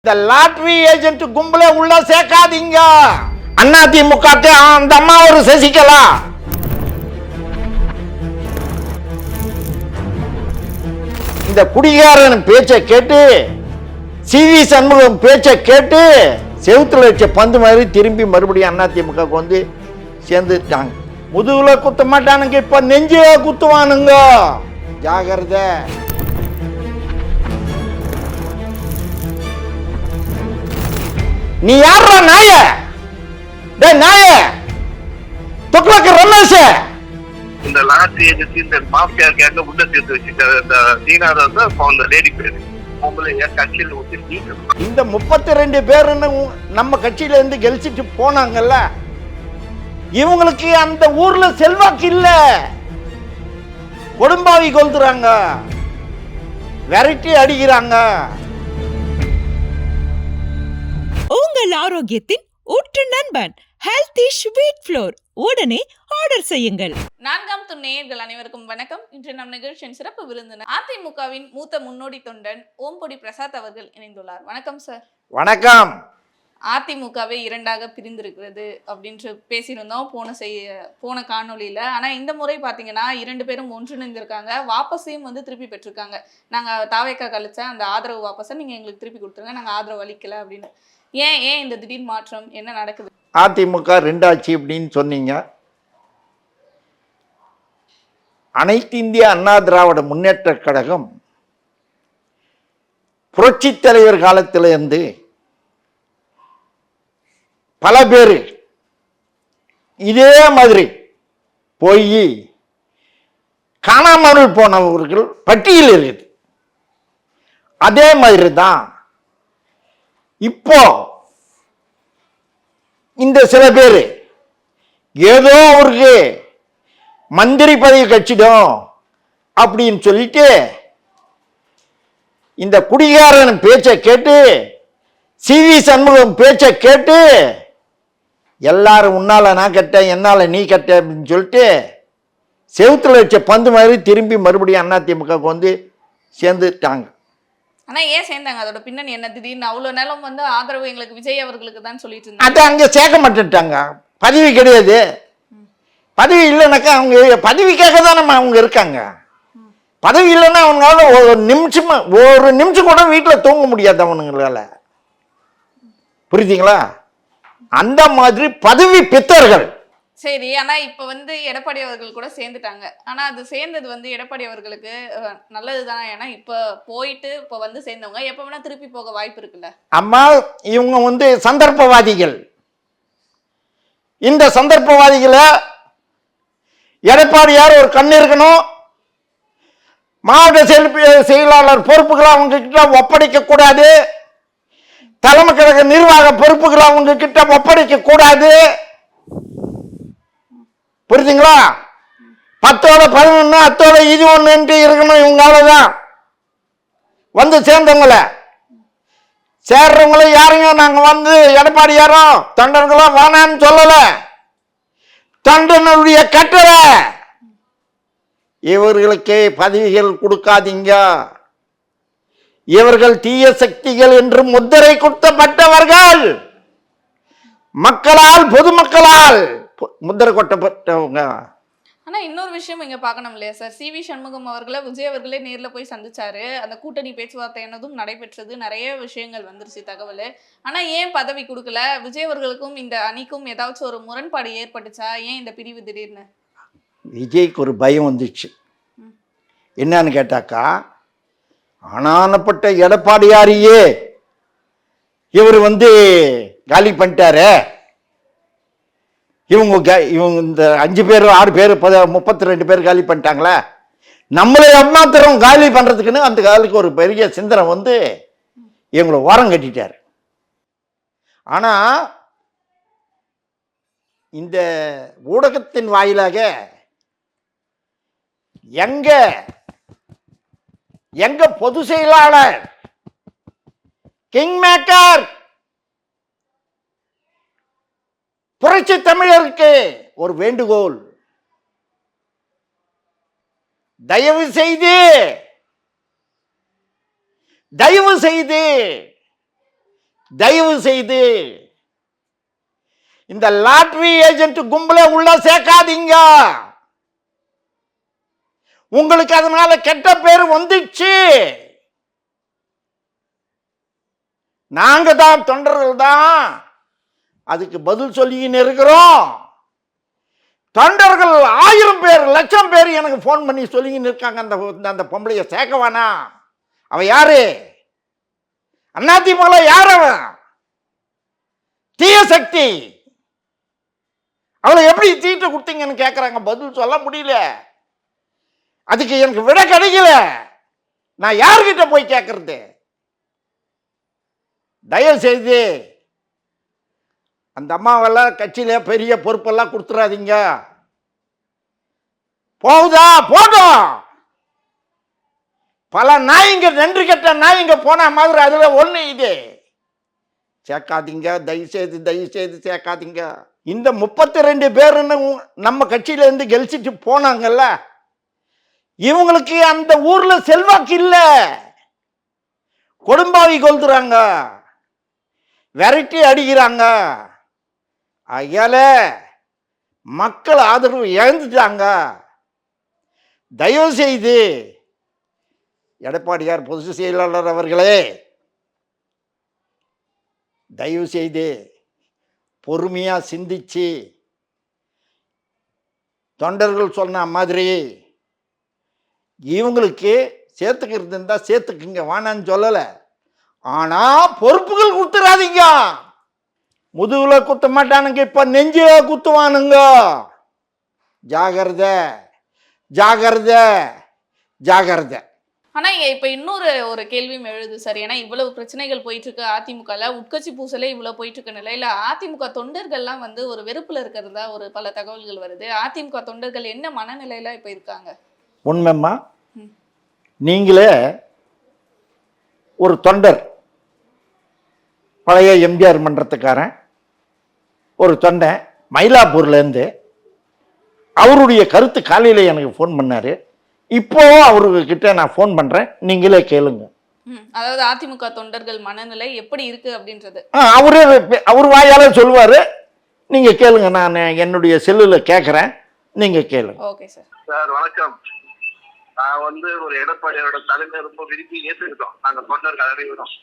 இந்த lottery agent கும்பல உள்ள சேர்க்காதீங்க. அதிமுக அந்த அம்மா ஒரு சசிகலா. இந்த குடிகாரன் பேச்சை கேட்டு சிவி சண்முகம் பேச்சை கேட்டு செவுத்துல வச்ச பந்து மாதிரி திரும்பி மறுபடியும் அதிமுக வந்து சேர்ந்துட்டாங்க. முதுகுல குத்த மாட்டானுங்க, இப்ப நெஞ்சில குத்துவானுங்க. ஜாகிரதை. நீ யாரா நாய? டேய் நாய, தொக்குலக்கு ரமேஷ். இந்த லாட்டரி ஏஜென்சி இந்த மாஃபியா கேங்க உள்ள சேர்த்து வச்சுட்டாரு. இந்த சீனாத வந்து அந்த லேடி பேரு கட்சியில் ஊத்தி இந்த 32 பேருன்னு நம்ம கட்சியில இருந்து கெலிச்சிட்டு போனாங்கல்ல, இவங்களுக்கு அந்த ஊர்ல செல்வாக்கு இல்ல. கொடும்பாவி கொளுத்துறாங்க, விரட்டி அடிக்கிறாங்க. உங்கள் ஆரோக்கியத்தின் ஊற்று நண்பன் ஹெல்தி ஸ்வீட் ஃப்ளோர் உடனே ஆர்டர் செய்யுங்கள். 4ஆம் துணை நேயர்கள் அனைவருக்கும் வணக்கம். இன்று நம் நிகழ்ச்சியின் சிறப்பு விருந்தினர் அதிமுகவின் மூத்த முன்னோடி தொண்டன் ஓம்பொடி பிரசாத் அவர்கள் இணைந்துள்ளார். வணக்கம் சார். வணக்கம். அதிமுகவே இரண்டாக பிரிந்திருக்கிறது அப்படின்று பேசியிருந்தோம் போன காணொலியில. ஆனா இந்த முறை பாத்தீங்கன்னா 2 பேரும் ஒன்றிணைந்திருக்காங்க. வாபஸையும் வந்து திருப்பி பெற்றிருக்காங்க. நாங்க தாவேக்கா கழிச்ச அந்த ஆதரவு வாபஸை நீங்க எங்களுக்கு திருப்பி கொடுத்துருங்க, நாங்க ஆதரவு அளிக்கல அப்படின்னு. ஏன் இந்த திடீர் மாற்றம், என்ன நடக்குது? அதிமுக 2 ஆட்சி அப்படின்னு சொன்னீங்க. அனைத்து இந்திய அண்ணா திராவிட முன்னேற்ற கழகம் புரட்சி தலைவர் காலத்திலிருந்து பல பேர் இதே மாதிரி போய் காணாமல் போனவர்கள் பட்டியல் இருக்குது. அதே மாதிரி தான் இப்போ இந்த சில பேர் ஏதோ அவருக்கு மந்திரி பதவி கட்சிடும் அப்படின்னு சொல்லிட்டு இந்த குடிகாரன் பேச்சை கேட்டு சிவி சண்முகம் பேச்சை கேட்டு எல்லாரும் உன்னால நான் கட்ட என்னால நீ கட்ட அப்படின்னு சொல்லிட்டு செவுத்துல வச்ச பந்து மாதிரி திரும்பி மறுபடியும் அதிமுக வந்து சேர்ந்துட்டாங்க. ஆனா ஏன் சேர்ந்தாங்க? அதோட பின்னணி என்ன? திடீர்னு அவ்வளவு நேரம் வந்து ஆதரவு எங்களுக்கு விஜய் அவர்களுக்கு தான் சொல்லிட்டு இருந்தாங்க. அதை அங்க சேர்க்க மாட்டேன்ட்டாங்க. பதவி கிடையாது. பதவி இல்லைனாக்கா அவங்க பதவிக்காக தான் நம்ம அவங்க இருக்காங்க. பதவி இல்லைன்னா அவங்களால ஒரு நிமிஷம் கூட வீட்டில் தூங்க முடியாது அவனுங்களால. புரியுதுங்களா? அந்த மாதிரி பதவி பித்தர்கள். சரி, ஆனா இப்ப வந்து எடப்பாடி அவர்கள் கூட சேர்ந்துட்டாங்க. ஆனா அது சேர்ந்தது வந்து எடப்பாடி அவர்களுக்கு நல்லதுதான். ஏன்னா இப்ப போயிட்டு இப்ப வந்து சேர்ந்தவங்க எப்ப வேணா திருப்பி போக வாய்ப்பு இருக்குல்ல. அம்மா, இவங்க வந்து சந்தர்ப்பவாதிகள். இந்த சந்தர்ப்பவாதிகளை எடப்பாடியார் ஒரு கண்ணு இருக்கணும். மாவட்ட செயலாளர் பொறுப்புகளை அவங்க கிட்ட ஒப்படைக்க கூடாது. தலைமை கழக நிர்வாக பொறுப்புகளை அவங்க கிட்ட ஒப்படைக்க கூடாது. புரியுதுங்களா? 10ஓட 11 அத்தோட இது 1 இருக்கணும். இவங்களாலதான் வந்து சேர்ந்தவங்கள சேர்றவங்கள யாரையும் நாங்க வந்து எடப்பாடி யாரும் தொண்டர்களும் வேணான்னு சொல்லல. தொண்டனுடைய கட்டளை இவர்களுக்கு பதவிகள் கொடுக்காதீங்க. இவர்கள் தீய சக்திகள் என்று முத்திரை குத்தப்பட்டவர்கள். மக்களால், பொதுமக்களால் முத்திரை கொட்டப்பட்டவங்க. ஆனா இன்னொரு விஷயம் இங்க பார்க்கணும் இல்லையா சார்? சிவி சண்முகம் அவர்களை விஜய் அவர்களே நேர்ல போய் சந்திச்சாரு. அந்த கூட்டணி பேச்சுவார்த்தை என்னதும் நடைபெற்றது. நிறைய விஷயங்கள் வந்துருச்சு தகவல். ஆனா ஏன் பதவி கொடுக்கல? விஜய் அவர்களுக்கும் இந்த அணிக்கும் ஏதாச்சும் ஒரு முரண்பாடு ஏற்பட்டுச்சா? ஏன் இந்த பிரிவு திடீர்னு? விஜய்க்கு ஒரு பயம் வந்துச்சு. என்னன்னு கேட்டாக்கா, ஆனானப்பட்ட எடப்பாடியாரியே இவர் வந்து காலி பண்ணிட்டாரு. இவங்க இந்த 5 பேர் 6 பேர் 32 பேர் காலி பண்ணிட்டாங்களே, நம்மளை எம்மாத்திரம் காலி பண்றதுக்குன்னு அந்த காலுக்கு ஒரு பெரிய சிந்தனை வந்து இவங்களை ஓரம் கட்டிட்டார். ஆனா இந்த ஊடகத்தின் வாயிலாக எங்க பொதுச் செயலாளர் கிங் மேக்கர் புரட்சி தமிழருக்கு ஒரு வேண்டுகோள். தயவு செய்து தயவு செய்து இந்த லாட்டரி ஏஜென்ட் கும்பலை உள்ள சேர்க்காதீங்க. உங்களுக்கு அதனால கெட்ட பேர் வந்துச்சு. நாங்க தான் தொண்டர்கள் தான் அதுக்கு பதில் சொல்லின்னு இருக்கிறோம். தொண்டர்கள் 1000 பேர் 1,00,000 பேர் எனக்கு போன் பண்ணி சொல்லின்னு இருக்காங்க, அந்த பொம்பளைய சேர்க்கவானா. அவ யாரு? அதிமுக யார்? அவன் தீய சக்தி. அவளை எப்படி தீட்டு கொடுத்தீங்கன்னு கேட்கறாங்க. பதில் சொல்ல முடியல. அதுக்கு எனக்கு விட கிடைக்கல. நான் யார்கிட்ட போய் கேட்கறது? தயவு செய்து அந்த அம்மாவெல்லாம் கட்சியில பெரிய பொறுப்பெல்லாம் கொடுத்துடாதீங்க. போகுதா போட்டோம். பல நாய்ங்க, நன்றி கெட்ட நாய்ங்க போன மாதிரி அதுல ஒண்ணு இது. சேர்க்காதீங்க, தயவு செய்து சேர்க்காதீங்க. இந்த 32 பேருன்னு நம்ம கட்சியில இருந்து கெலிச்சிட்டு போனாங்கல்ல, இவங்களுக்கு அந்த ஊர்ல செல்வாக்கு இல்ல. கொடும்பாவி கொளுத்துறாங்க, விரட்டி அடிக்கிறாங்க. அயால மக்கள் ஆதரவு இழந்துட்டாங்க. தயவு செய்து எடப்பாடியார் பொதுச் செயலாளர் அவர்களே, தயவு செய்து பொறுமையா சிந்திச்சு தொண்டர்கள் சொன்ன மாதிரி இவங்களுக்கு சேர்த்துக்கிறது இருந்தா சேர்த்துக்குங்க, வானான்னு சொல்லல. ஆனா பொறுப்புகள் கொடுத்துடாதீங்க. முதுகுல குத்த மாட்டானுங்க, இப்ப நெஞ்சில குத்துவானுங்க. ஜாகிரதை ஜாகிரதை ஜாகிரதை. ஆனா இப்ப இன்னொரு கேள்வியும் எழுது சார். ஏன்னா இவ்வளவு பிரச்சனைகள் போயிட்டு இருக்கு அதிமுகல, உட்கட்சி பூசலே இவ்வளவு போயிட்டு இருக்க நிலையில அதிமுக தொண்டர்கள்லாம் வந்து ஒரு வெறுப்புல இருக்கிறதா ஒரு பல தகவல்கள் வருது. அதிமுக தொண்டர்கள் என்ன மனநிலையில இப்ப இருக்காங்க? உண்மைம்மா, நீங்களே ஒரு தொண்டர், பழைய எம்ஜிஆர் மன்றத்துக்காரன் ஒரு தொண்டை மயிலாப்பூர்ல இருந்து அவருடைய கருத்து காலையில எனக்கு ஃபோன் பண்ணாரு. இப்போ அவர்கிட்ட நான் ஃபோன் பண்றேன், நீங்களே கேளுங்க. அதாவது அதிமுக தொண்டர்கள் மனநிலை எப்படி இருக்கு அப்படின்றது அவர் வாயால சொல்லுவாரு, நீங்க கேளுங்க. நான் என்னுடைய செல்லுல கேட்கறேன், நீங்க கேளுங்க. Okay sir. சார் வணக்கம். நான் ஒரு எடப்பாடியோட தலைமை ரொம்ப விரும்பி ஏற்றுக்கிட்டோம். நாங்க தொண்டர்கள் அனைவரும்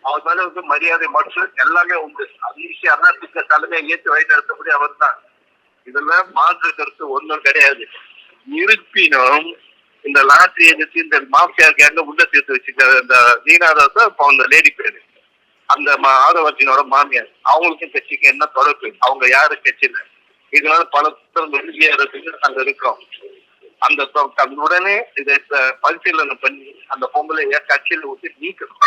அவர் மேல மரியாதை மற்றும் எல்லாமே உண்டு. அதிக அதிமுக தலைமையை ஏற்று வழிநடத்தக்கூடிய அவர் தான். இதுல மாற்று கருத்து ஒன்றும் கிடையாது. இருப்பினும் இந்த லாட்டரி ஏஜென்சி, இந்த மாஃபியா கேங்க உள்ள சேர்த்து வச்சுக்கிற இந்த தீனாதாஸ் அந்த லேடி பேரு, அந்த ஆதவர்ஜினோட மாமியார், அவங்களுக்கும் கட்சிக்கு என்ன தொடர்பு? அவங்க யாரு கட்சியில? இதனால பல அங்க இருக்கிறோம். அந்த உடனே இதை பரிசீலனை பண்ணி அந்த பொம்பளைய கட்சியில விட்டு நீக்கணும்.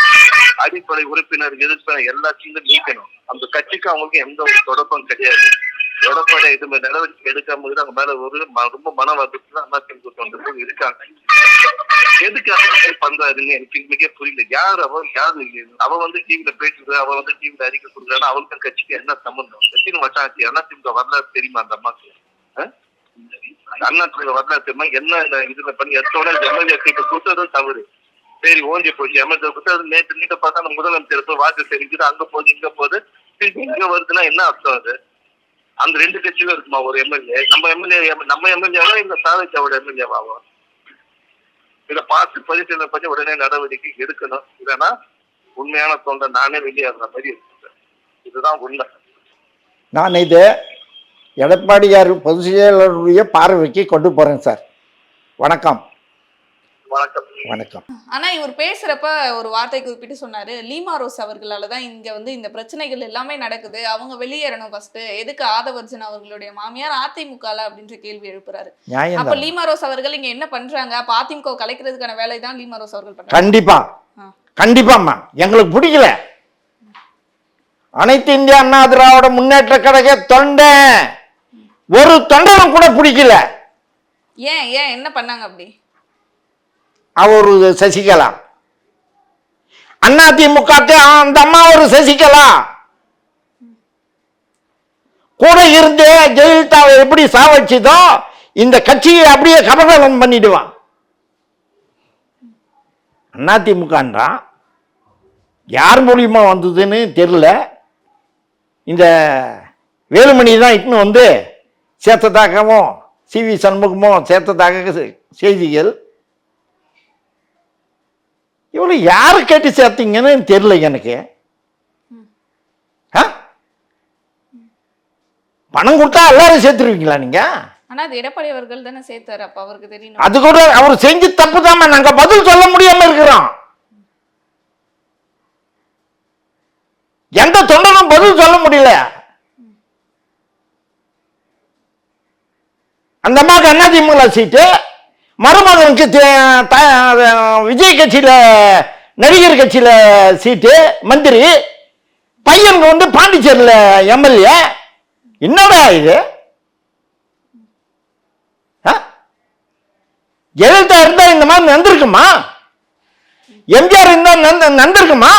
அடிப்படை உறுப்பினர் எதிர்ப்பு எல்லாத்தையும் நீக்கணும். அந்த கட்சிக்கு அவங்களுக்கு எந்த ஒரு தொடர்பும் கிடையாது. எடப்பாடி இது நடவடிக்கை எடுக்காம அவங்க மேல ரொம்ப மன வருத்தத்துல அதிமுக இருக்காங்க. எதுக்கு அரசியல் பண்றாருன்னு எனக்கு இன்னைக்கே புரியல. யாரு அவ டிவில பேசுறது, அவ டிவில அறிக்கை கொடுக்குறாரு. அவளுக்கும் கட்சிக்கு என்ன சம்பந்தம்? கட்சின்னு வச்சாச்சு. அதிமுக வரலாறு தெரியுமா அந்த அம்மாக்கு? அதிமுக வரலாறு தெரியுமா? என்ன இதுல பண்ணி எத்தோட எம்எல்ஏ சீட்டு கொடுத்ததும் தவறு. சரி, ஓஞ்சி போச்சு. எம்எல்ஏ கொடுத்தது நேற்று நீட்ட பார்த்தா நம்ம முதலமைச்சர் வாக்கு தெரிஞ்சுது, அங்க போகுது இங்க போகுது. இங்க வருதுன்னா என்ன அர்த்தம்? அது அந்த 2 கட்சியிலும் இருக்குமா ஒரு எம்எல்ஏ? நம்ம எம்எல்ஏவா இந்த சாதிச்சாவோட எம்எல்ஏவாவா? இதை பார்த்து பரிசீலனை பண்ணி உடனே நடவடிக்கை எடுக்கணும். இல்லைன்னா உண்மையான தொண்டை நானே வெளியேற மாதிரி இருக்கு. இதுதான் உண்மை. நான் இது எடப்பாடியார் பொதுச் செயலாளருடைய பார்வைக்கு கொண்டு போறேன் சார். வணக்கம். வணக்கம். வணக்கம். ஆனா இவர் பேசுறப்ப ஒரு வார்த்தை குறிப்பிட்டு சொன்னாரு, லீமா ரோஸ் அவர்களாலதான் இங்க இந்த பிரச்சனைகள் எல்லாமே நடக்குது, அவங்க வெளியேறணும் ஃபர்ஸ்ட். எதுக்கு ஆதவர்ஜன் அவர்களுடைய மாமியார் அதிமுகல அப்படின்ற கேள்வி எழுப்புறாரு. அப்ப லீமா ரோஸ் அவர்கள் இங்க என்ன பண்றாங்க? அப்ப அதிமுக கலைக்கிறதுக்கான வேலை தான் லீமா ரோஸ் அவர்கள் பண்றாங்க. கண்டிப்பா கண்டிப்பாம்மா. எங்களுக்கு பிடிக்கல. அனைத்து இந்திய அண்ணா திராவிட முன்னேற்ற கழக தொண்டை ஒரு தொண்டனும் கூட பிடிக்கல. ஏன் என்ன பண்ணாங்க அப்படி? அவர் சசிகலா, அதிமுக அந்த அம்மா ஒரு சசிகலா கூட இருந்து ஜெயலலிதாவை எப்படி சாவச்சுதோ இந்த கட்சியை அப்படியே கபகலம் பண்ணிடுவான். அதிமுகன்றான். யார் மூலியமா வந்ததுன்னு தெரியல. இந்த வேலுமணி தான் இட்டுன்னு வந்து சேர்த்ததாகவும் சிவி சண்முகமும் சேர்த்ததாக செய்திகள். இவ்வளோ யாரு கேட்டு சேர்த்தீங்கன்னு தெரியல எனக்கு. பணம் கொடுத்தா எல்லாரும் சேர்த்துருவீங்களா நீங்க? ஆனா அது எடப்பாடி அவர்கள் தானே சேர்த்தாரு, அப்ப அவருக்கு தெரியும். அது கூட அவர் செஞ்சு தப்பு தாம, நாங்க பதில் சொல்ல முடியாம இருக்கிறோம். எந்த தொண்டனும் பதில் சொல்ல முடியல. அந்த அம்மாவுக்கு அதிமுக சீட்டு, மருமகனுக்கு விஜய் கட்சியில நடிகர் கட்சியில சீட்டு மந்திரி, பையனுக்கு வந்து பாண்டிச்சேரியில எம்எல்ஏ. என்னடா இது? ஜெயலலிதா இருந்தா இந்த மாதிரி நடந்திருக்குமா? எம்ஜிஆர் இருந்தா நடந்திருக்குமா?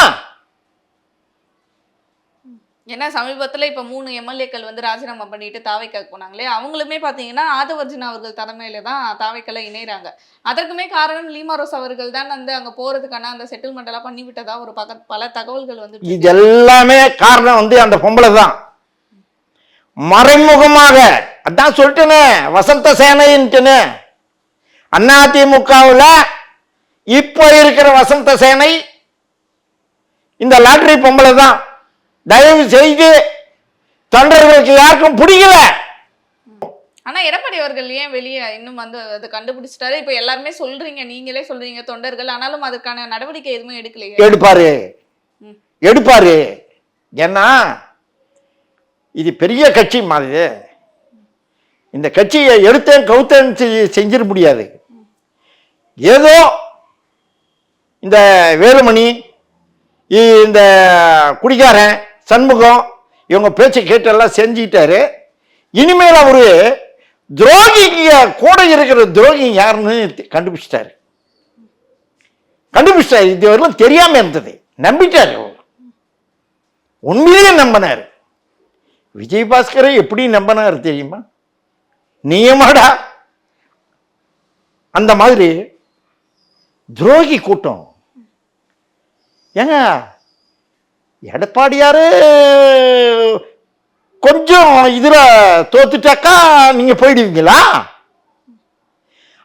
ஏன்னா சமீபத்துல இப்ப 3 எம்எல்ஏக்கள் வந்து ராஜினாமா பண்ணிட்டு தாவைக்காக்கு போனாங்களே, அவங்களுமே பாத்தீங்கன்னா ஆதவர்ஜுனா அவர்கள் தலைமையில தான் தாவைக்கல இணைறாங்க. அதற்குமே காரணம் லீமா ரோஸ் அவர்கள் தான் வந்து அங்க போறதுக்கான அந்த செட்டில்மெண்ட் எல்லாம் பண்ணி விட்டதா ஒரு பல தகவல்கள் வந்து. இது எல்லாமே காரணம் வந்து அந்த பொம்பளை தான். மறைமுகமாக அதான் சொல்லிட்டேனே, வசந்த சேனைன்ட்டுன்னு. அதிமுகவில் இப்ப இருக்கிற வசந்த சேனை இந்த லாட்டரி பொம்பளை தான். தயவு செய்து தொண்டர்களுக்கு யாருக்கும் பிடிக்கல. ஆனா எடப்பாடி அவர்கள் ஏன் வெளியே இன்னும் வந்து அதை கண்டுபிடிச்சிட்டாரு? இப்ப எல்லாருமே சொல்றீங்க, நீங்களே சொல்றீங்க தொண்டர்கள், ஆனாலும் அதுக்கான நடவடிக்கை எதுவுமே எடுக்கலையே. எடுப்பாரு. ஏன்னா இது பெரிய கட்சி மாதிரி. இந்த கட்சியை எடுத்தேன் கவுத்தேன்னு செஞ்சிட முடியாது. ஏதோ இந்த வேலுமணி, இந்த குடிகாரன் சண்முகம் இவங்க பேச்சை கேட்டெல்லாம் செஞ்சுக்கிட்டாரு. இனிமேல் அவரு துரோகி, கூட இருக்கிற துரோகி யாருன்னு கண்டுபிடிச்சிட்டாரு. இதுவரைக்கும் தெரியாம இருந்தது, நம்பிட்டாரு. உண்மையிலேயே நம்பினாரு. விஜயபாஸ்கரை எப்படி நம்பினாரு தெரியுமா? நியமடா அந்த மாதிரி துரோகி கூட்டம். ஏங்க எடப்பாடியாரு கொஞ்சம் இதுல தோத்துட்டாக்கா நீங்க போயிடுவீங்களா?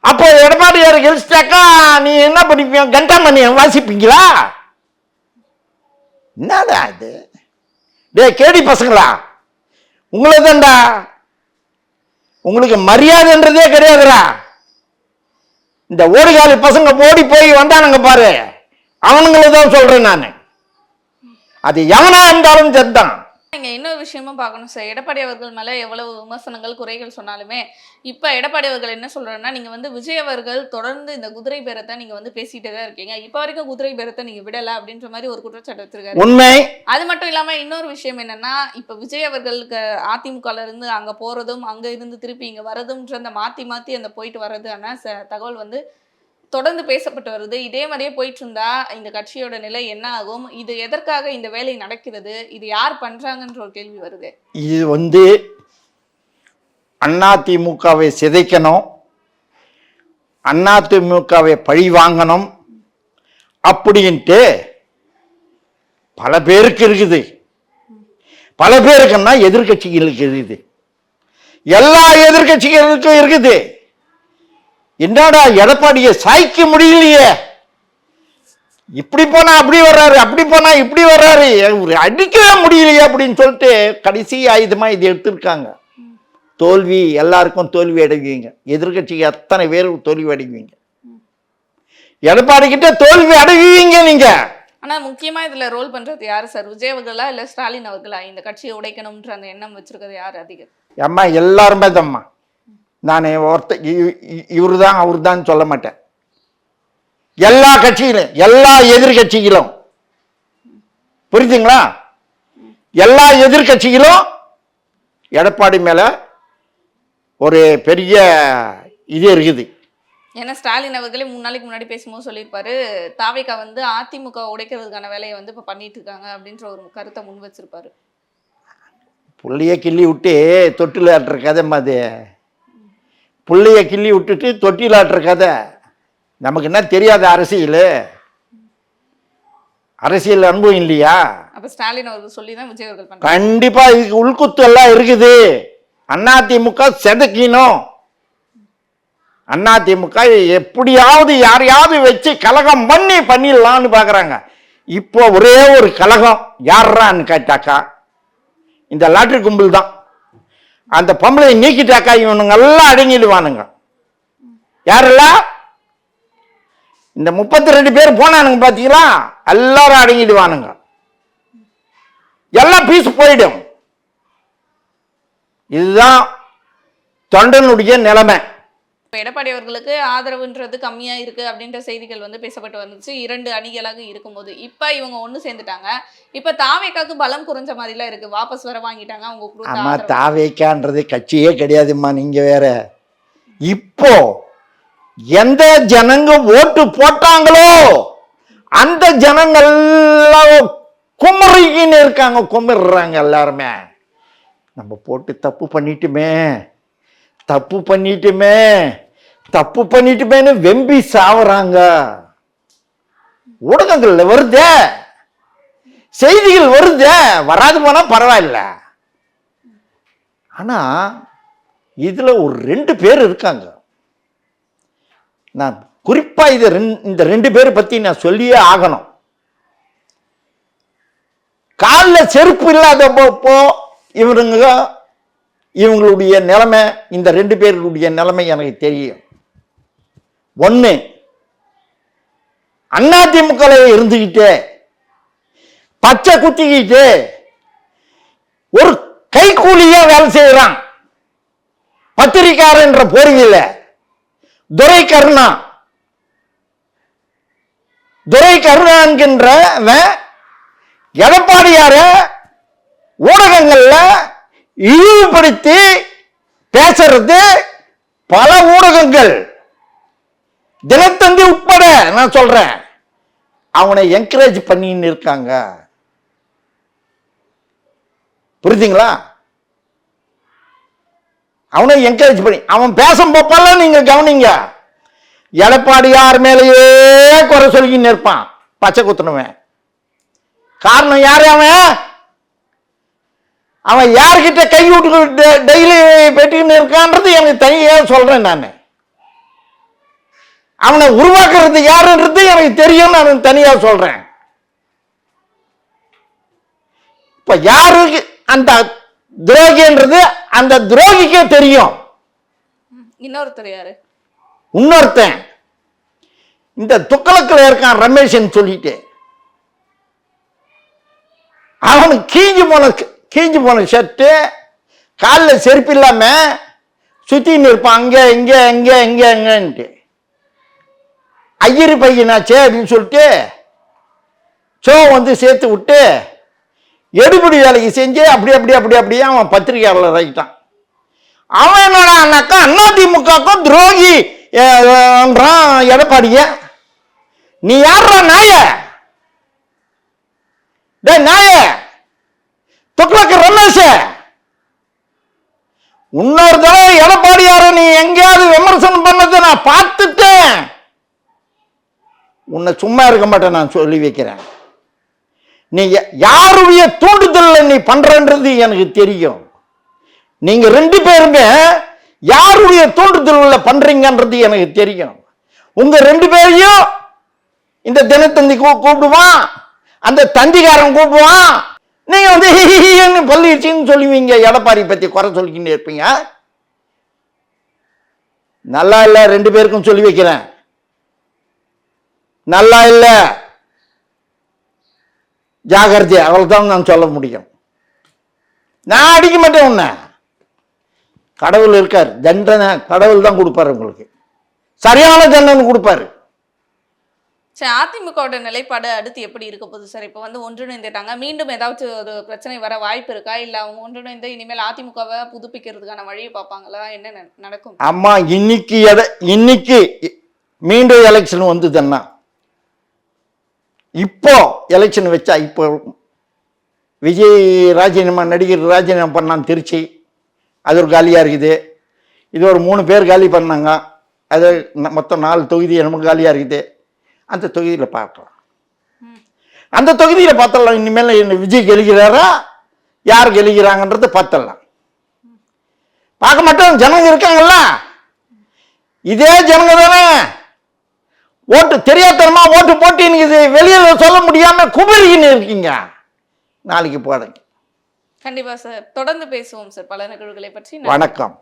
அப்போ எடப்பாடியாரு கழிச்சிட்டாக்கா நீ என்ன பண்ணிப்பீங்க? கண்டாமணி வாசிப்பீங்களா? என்னடா இது? டே கேடி பசங்களா, உங்களை தான்டா, உங்களுக்கு மரியாதைன்றதே கிடையாதுடா. இந்த ஓடிகாலி பசங்க ஓடி போய் வந்தானுங்க பாரு, அவனுங்களை தான் சொல்றேன் நான். அது எவனா இருந்தாலும் சரிதான். நீங்க இன்னொரு விஷயமும் பார்க்கணும் சார். எடப்பாடி அவர்கள் மேல எவ்வளவு விமர்சனங்கள் குறைகள் சொன்னாலுமே இப்ப எடப்பாடி அவர்கள் என்ன சொல்றாருன்னா, நீங்க வந்து விஜய் அவர்கள் தொடர்ந்து இந்த குதிரை பேரத்தை நீங்க வந்து பேசிட்டே தான் இருக்கீங்க, இப்ப வரைக்கும் குதிரை பேரத்தை நீங்க விடல அப்படின்ற மாதிரி ஒரு குற்றச்சாட்டு வச்சிருக்காரு. உண்மை. அது மட்டும் இல்லாம இன்னொரு விஷயம் என்னன்னா, இப்ப விஜய் அவர்களுக்கு அதிமுகல இருந்து அங்க போறதும் அங்க இருந்து திருப்பி இங்க வரதும்ன்ற அந்த மாத்தி அந்த போயிட்டு வர்றதுன்னா தகவல் வந்து தொடர்ந்து பேசப்பட்டு வருது. இதே மாதிரியே போயிட்டு இருந்தா இந்த கட்சியோட நிலை என்ன ஆகும்? இது எதற்காக இந்த வேலை நடக்கிறது? இது யார் பண்றாங்கன்ற ஒரு கேள்வி வருது. இது வந்து அதிமுகவை சிதைக்கணும், அதிமுகவை பழி வாங்கணும் அப்படின்ட்டு பல பேருக்கு இருக்குது. பல பேருக்குன்னா எதிர்கட்சிகளுக்கு இருக்குது, எல்லா எதிர்கட்சிகளுக்கும் இருக்குது. என்னடா எடப்பாடியை சாய்க்க முடியலையே, இப்படி போனா அப்படி வர்றாரு, அப்படி போனா இப்படி வர்றாரு, அடிக்கவே முடியலையே அப்படின்னு சொல்லிட்டு கடைசி ஆயுதமா இது எடுத்திருக்காங்க. தோல்வி, எல்லாருக்கும் தோல்வி அடைவீங்க. எதிர்கட்சிக்கு அத்தனை பேருக்கு தோல்வி அடைவீங்க. எடப்பாடி கிட்ட தோல்வி அடைவீங்க நீங்க. ஆனா முக்கியமா இதுல ரோல் பண்றது யாரு சார்? விஜய் அவர்களா இல்ல ஸ்டாலின் அவர்களா? இந்த கட்சியை உடைக்கணும்ன்ற அந்த எண்ணம் வச்சிருக்கிறது யாரு அதிகம்? அம்மா எல்லாருமே தம்மா. நான் இவரு தான் அவரு தான் சொல்ல மாட்டேன். எல்லா கட்சியிலும், எல்லா எதிர்கட்சிகளும், புரியுதுங்களா? எல்லா எதிர்கட்சிகளும் எடப்பாடி மேல ஒரு பெரிய இது இருக்குது. ஏன்னா ஸ்டாலின் அவர்களே 3 நாளைக்கு முன்னாடி பேசும்போது சொல்லியிருப்பாரு, தாவேகா வந்து அதிமுக உடைக்கிறதுக்கான வேலையை வந்து இப்ப பண்ணிட்டு இருக்காங்க அப்படின்ற ஒரு கருத்தை முன் வச்சிருப்பாரு. புள்ளைய கிள்ளி விட்டு தொட்டில் ஆட்டுற கதை மாதிரி, புள்ளைய கிள்ளி விட்டுட்டு தொட்டில் ஆட்டுற கதை. நமக்கு என்ன தெரியாத அரசியல்? அரசியல் அனுபவம் இல்லையா? அப்ப ஸ்டாலின் அவர்கள் சொல்லி தான் விஜய் அவர்கள் பண்றாங்க. கண்டிப்பா இதுக்கு உள்குத்து எல்லாம் இருக்குது. அதிமுக செதுக்கினோம். அதிமுக எப்படியாவது யாரையாவது வச்சு கலகம் பண்ணிடலான்னு பாக்குறாங்க. இப்போ ஒரே ஒரு கலகம் யாரான்னு கேட்டாக்கா இந்த லாட்டரி கும்பல் தான். அந்த பொம்பளை நீக்கிட்டாக்கா இவனுங்க எல்லாம் அடங்கிடுவானுங்க. யாரெல்லாம்? இந்த 32 பேர் போனானுங்க பாத்தீங்களா, எல்லாரும் அடங்கிடுவானுங்க. எல்லாம் பீஸ் போயிடும். இதுதான் தொண்டனுடைய நிலைமை. இப்ப எடப்பாடி அவர்களுக்கு ஆதரவுன்றது கம்மியா இருக்கு அப்படின்ற செய்திகள் வந்து பேசப்பட்டு வந்துச்சு 2 அணிகளாக இருக்கும்போது. இப்ப இவங்க ஒண்ணு சேர்ந்துட்டாங்க. இப்ப தாவேக்காக்கு பலம் குறைஞ்ச மாதிரி எல்லாம் இருக்கு. வாபஸ் வர வாங்கிட்டாங்க அவங்க கொடுத்த ஆமா, ஆதரவு. தாவேக்கான்றது கட்சியே கிடையாதும்மா. நீங்க வேற. இப்போ எந்த ஜனங்க ஓட்டு போட்டாங்களோ அந்த ஜனங்கள் குமரின்னு இருக்காங்க, குமர்றாங்க எல்லாருமே. நம்ம போட்டு தப்பு பண்ணிட்டுமேன்னு வெம்பி சாவுறாங்க. ஊடகங்கள்ல வருதே, செய்திகள் வருதே, வராது போனா பரவாயில்ல. ஆனா இதுல ஒரு 2 பேர் இருக்காங்க. நான் குறிப்பா இந்த 2 பேரை பத்தி நான் சொல்லியே ஆகணும். காலில் செருப்பு இல்லாதப்போ இவங்களுடைய நிலைமை, இந்த 2 பேருடைய நிலைமை எனக்கு தெரியும். ஒண்ணு, அதிமுக இருந்துகிட்டே பச்சை குத்திக்கிட்டு ஒரு கைக்கூலியா வேலை செய்யறான் பத்திரிக்காரன் என்ற போர்வையில துரை கருணா என்கின்றவன் எடப்பாடியார ஊடகங்கள்ல இழிவுபடுத்தி பேசுறது பல ஊடகங்கள், தினத்தந்தி உட்பட நான் சொல்றேன், அவனை என்கரேஜ் பண்ணின்னு இருக்காங்க. புரியுதுங்களா? அவனை என்கரேஜ் பண்ணி அவன் பேசும் போப்பெல்லாம் நீங்க கவனிங்க, எடப்பாடியார் மேலேயே குறை சொல்லின்னு இருப்பான் பச்சை குத்துனவன். காரணம் யாரு? அவன் யார்கிட்ட கை விட்டு டெய்லி பெற்றுக்கின்னு இருக்கான்றது எனக்கு தனியா சொல்றேன். நான் அவனை உருவாக்குறது யாருன்றது எனக்கு தெரியும், நான் தனியா சொல்றேன். இப்ப யாருக்கு அந்த துரோகின்றது அந்த துரோகிக்கே தெரியும். இன்னொருத்தர் யாரு? இன்னொருத்தன் இந்த துக்களக்கில் இருக்கான் ரமேஷன் சொல்லிட்டு, அவனுக்கு கீஞ்சு போன ஷர்ட்டு, காலில் செருப்பு இல்லாம சுத்தின்னு இருப்பான் அங்க இங்க இங்க இங்க எங்கன்ட்டு. ஐயரு பையனாச்சே அப்படின்னு சொல்லிட்டு வந்து சேர்த்து விட்டு எடுபடி வேலைக்கு செஞ்சு அப்படியே அவன் பத்திரிகையாளர் ஆகிட்டான். அவன் என்னடான்னாக்கா அதிமுகக்கும் துரோகி எடப்பாடிய. நீ யாரா நாய? நாய துக்ளக்கு ரமேஷ, இன்னொரு தடவை எடப்பாடியார நீ எங்கேயாவது விமர்சனம் பண்ணதை நான் பார்த்துட்டேன், உன்னை சும்மா இருக்க மாட்டேன். நான் சொல்லி வைக்கிறேன். நீ யாருடைய தூண்டுதல்ல நீ பண்றன்றது எனக்கு தெரியும். நீங்க 2 பேருமே யாருடைய தூண்டுதல்ல பண்றீங்கன்றது எனக்கு தெரியும். உங்க 2 பேரையும் இந்த தினத்தந்தி கூப்பிடுவான், அந்த தந்திகாரன் கூப்பிடுவான். நீங்க பள்ளிச்சின்னு சொல்லுவீங்க, எடப்பாடி பத்தி குறை சொல்லிக்கிட்டு இருப்பீங்க. நல்லா இல்ல, 2 பேருக்கும் சொல்லி வைக்கிறேன், நல்லா இல்ல, ஜாகிரதை. அவ்வளவுதான் நான் சொல்ல முடியும். நான் அடிக்க மாட்டேன் உன்னை. கடவுள் இருக்கார், தண்டனை கடவுள் தான் கொடுப்பாரு, உங்களுக்கு சரியான தண்டனை கொடுப்பாரு. சரி, அதிமுகவோட நிலைப்பாடு அடுத்து எப்படி இருக்க போகுது சார்? இப்போ வந்து ஒன்றிணைந்துட்டாங்க, மீண்டும் ஏதாச்சும் ஒரு பிரச்சனை வர வாய்ப்பு இருக்கா? இல்ல அவங்க ஒன்றிணைந்து இனிமேல் அதிமுகவை புதுப்பிக்கிறதுக்கான வழியை பார்ப்பாங்களா? என்ன நடக்கும்? அம்மா, இன்னைக்கு மீண்டும் எலெக்ஷன் வந்ததுன்னா, இப்போ எலெக்ஷன் வச்சா, இப்போ விஜய் ராஜினாமா, நடிகர் ராஜினாமா பண்ணான் திருச்சி, அது ஒரு காலியாக இருக்குது. இது ஒரு 3 பேர் காலி பண்ணாங்க, அது மொத்தம் 4 தொகுதி நமக்கு காலியாக இருக்குது. அந்த தொகுதியில் பார்க்கலாம். அந்த தொகுதியில் பார்த்தலாம். இனிமேல் என்ன விஜய் கெலிக்கிறாரா யார் கெலிக்கிறாங்கன்றது பார்த்தலாம். பார்க்க மாட்டோம். ஜனங்க இருக்காங்கல்ல, இதே ஜனங்க தானே ஓட்டு தெரியாதனமா ஓட்டு போட்டு இன்னைக்கு வெளியில சொல்ல முடியாம குமரின்னு இருக்கீங்க. நாளைக்கு போடுங்க. கண்டிப்பா சார், தொடர்ந்து பேசுவோம் சார் பல நிகழ்வுகளை பற்றி. வணக்கம்.